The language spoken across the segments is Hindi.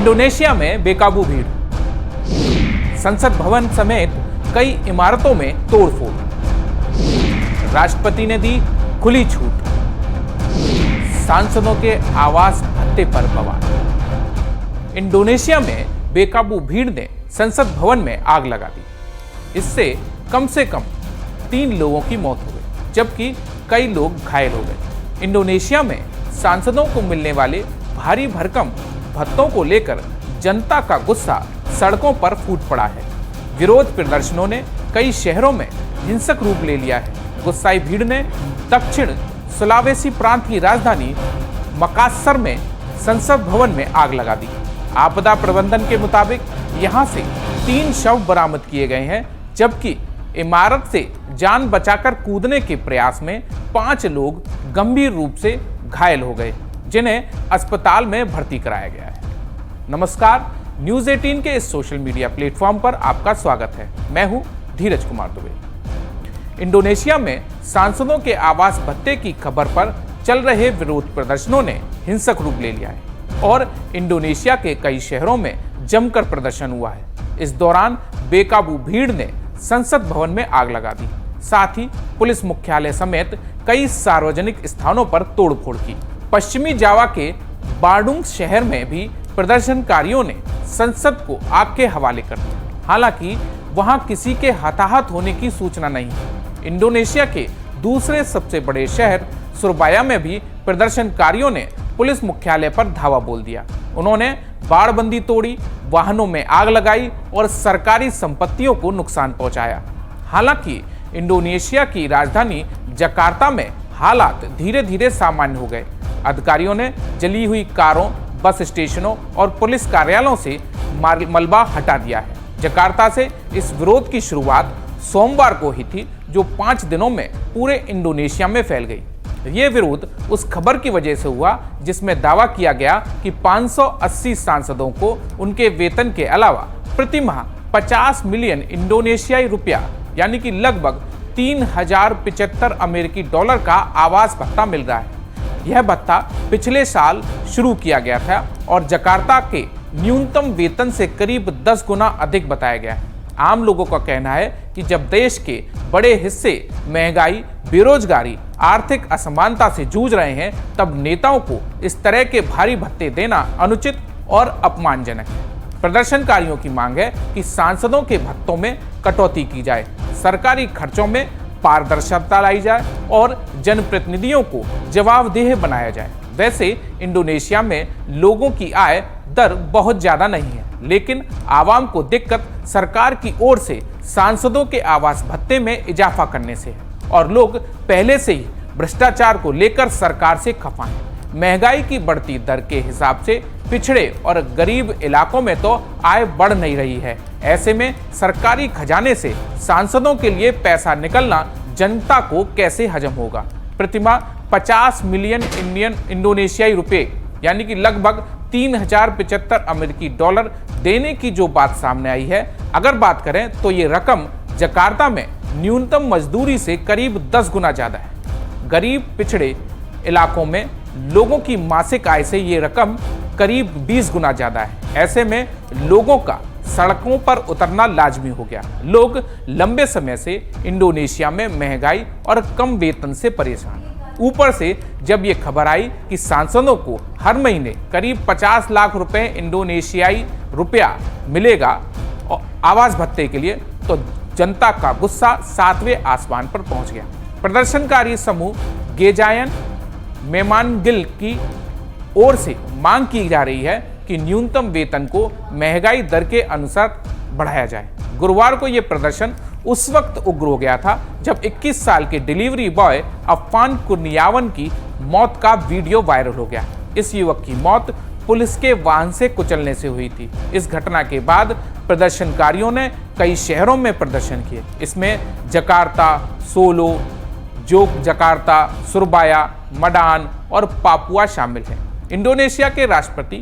इंडोनेशिया में बेकाबू भीड़, संसद भवन समेत कई इमारतों में तोड़फोड़, राष्ट्रपति ने दी खुली छूट, सांसदों के आवास भत्ते पर बवाल। इंडोनेशिया में बेकाबू भीड़ ने संसद भवन में आग लगा दी। इससे कम से कम 3 लोगों की मौत हो गई, जबकि कई लोग घायल हो गए। इंडोनेशिया में सांसदों को मिलने वाले भारी भरकम भत्तों को लेकर जनता का गुस्सा सड़कों पर फूट पड़ा है। विरोध प्रदर्शनों ने कई शहरों में हिंसक रूप ले लिया है। गुस्साई भीड़ ने दक्षिण सुलावेसी प्रांत की राजधानी मकास्सर में संसद भवन में आग लगा दी। आपदा प्रबंधन के मुताबिक यहां से 3 शव बरामद किए गए हैं, जबकि इमारत से जान बचाकर कूदने के प्रयास में 5 लोग गंभीर रूप से घायल हो गए, जिन्हें अस्पताल में भर्ती कराया गया है। नमस्कार, न्यूज 18 के इस सोशल मीडिया प्लेटफॉर्म पर आपका स्वागत है। मैं हूं धीरज कुमार दुबे। इंडोनेशिया में सांसदों के आवास भत्ते की खबर पर चल रहे विरोध प्रदर्शनों ने हिंसक रूप ले लिया है और इंडोनेशिया के कई शहरों में जमकर प्रदर्शन हुआ है। इस दौरान बेकाबू भीड़ ने संसद भवन में आग लगा दी, साथ ही पुलिस मुख्यालय समेत कई सार्वजनिक स्थानों पर तोड़फोड़ की। पश्चिमी जावा के बांडुंग शहर में भी प्रदर्शनकारियों ने संसद को आग के हवाले कर दिया। हालांकि वहां किसी के हताहत होने की सूचना नहीं है। इंडोनेशिया के दूसरे सबसे बड़े शहर सुरबाया में भी प्रदर्शनकारियों ने पुलिस मुख्यालय पर धावा बोल दिया। उन्होंने बाड़बंदी तोड़ी, वाहनों में आग लगाई और सरकारी संपत्तियों को नुकसान पहुंचाया। हालांकि इंडोनेशिया की राजधानी जकार्ता में हालात धीरे धीरे सामान्य हो गए। अधिकारियों ने जली हुई कारों, बस स्टेशनों और पुलिस कार्यालयों से मलबा हटा दिया है। जकार्ता से इस विरोध की शुरुआत सोमवार को ही थी, जो 5 दिनों में पूरे इंडोनेशिया में फैल गई। ये विरोध उस खबर की वजह से हुआ जिसमें दावा किया गया कि 580 सांसदों को उनके वेतन के अलावा प्रति माह 50 मिलियन इंडोनेशियाई रुपया यानी कि लगभग 3075 अमेरिकी डॉलर का आवास भत्ता मिल रहा है। यह भत्ता पिछले साल शुरू किया गया था और जकार्ता के न्यूनतम वेतन से करीब 10 गुना अधिक बताया गया है। आम लोगों का कहना है कि जब देश के बड़े हिस्से महंगाई, बेरोजगारी, आर्थिक असमानता से जूझ रहे हैं, तब नेताओं को इस तरह के भारी भत्ते देना अनुचित और अपमानजनक है। प्रदर्शनकारियों की मांग है कि सांसदों के भत्तों में कटौती की जाए, सरकारी खर्चों में पारदर्शिता लाई जाए और जनप्रतिनिधियों को जवाबदेह बनाया जाए। वैसे इंडोनेशिया में लोगों की आय दर बहुत ज्यादा नहीं है, लेकिन आवाम को दिक्कत सरकार की ओर से सांसदों के आवास भत्ते में इजाफा करने से है और लोग पहले से ही भ्रष्टाचार को लेकर सरकार से खफा हैं। महंगाई की बढ़ती दर के हिसाब से पिछड़े और गरीब इलाकों में तो आय बढ़ नहीं रही है। ऐसे में सरकारी खजाने से सांसदों के लिए पैसा निकलना जनता को कैसे हजम होगा। प्रतिमाह 50 मिलियन इंडोनेशियाई रुपए यानी कि लगभग 3075 अमेरिकी डॉलर देने की जो बात सामने आई है, अगर बात करें तो ये रकम जकार्ता में न्यूनतम मजदूरी से करीब 10 गुना ज्यादा है। गरीब पिछड़े इलाकों में लोगों की मासिक आय से ये रकम करीब 20 गुना ज्यादा है। ऐसे में लोगों का सड़कों पर उतरना लाजमी हो गया। लोग लंबे समय से इंडोनेशिया में महंगाई और कम वेतन से परेशान। ऊपर से जब ये खबर आई कि सांसदों को हर महीने करीब 50 लाख रुपए इंडोनेशियाई रुपया मिलेगा आवास भत्ते के लिए, तो जनता का गुस्सा 7वें आसमान पर पहुंच गया। प्रदर्शनकारी समूह गेजायन मेमानगिल की ओर से मांग की जा रही है कि न्यूनतम वेतन को महंगाई दर के अनुसार बढ़ाया जाए। गुरुवार को यह प्रदर्शन उस वक्त उग्र हो गया था जब 21 साल के डिलीवरी बॉय अफान कुर्नियावन की मौत का वीडियो वायरल हो गया। इस युवक की मौत पुलिस के वाहन से कुचलने से हुई थी। इस घटना के बाद प्रदर्शनकारियों ने कई शहरों में प्रदर्शन किए। इसमें जकार्ता, सोलो, जकार्ता, सुरबाया, मडान और पापुआ शामिल हैं। इंडोनेशिया के राष्ट्रपति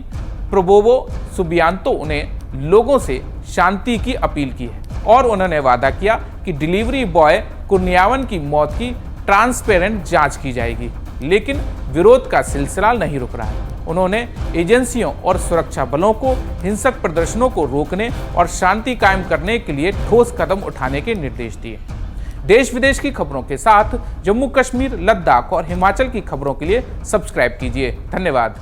प्रबोवो सुबियांतो ने लोगों से शांति की अपील की है और उन्होंने वादा किया कि डिलीवरी बॉय कुर्नियावन की मौत की ट्रांसपेरेंट जांच की जाएगी। लेकिन विरोध का सिलसिला नहीं रुक रहा है उन्होंने एजेंसियों और सुरक्षा बलों को हिंसक प्रदर्शनों को रोकने और शांति कायम करने के लिए ठोस कदम उठाने के निर्देश दिए। देश विदेश की खबरों के साथ जम्मू कश्मीर, लद्दाख और हिमाचल की खबरों के लिए सब्सक्राइब कीजिए। धन्यवाद।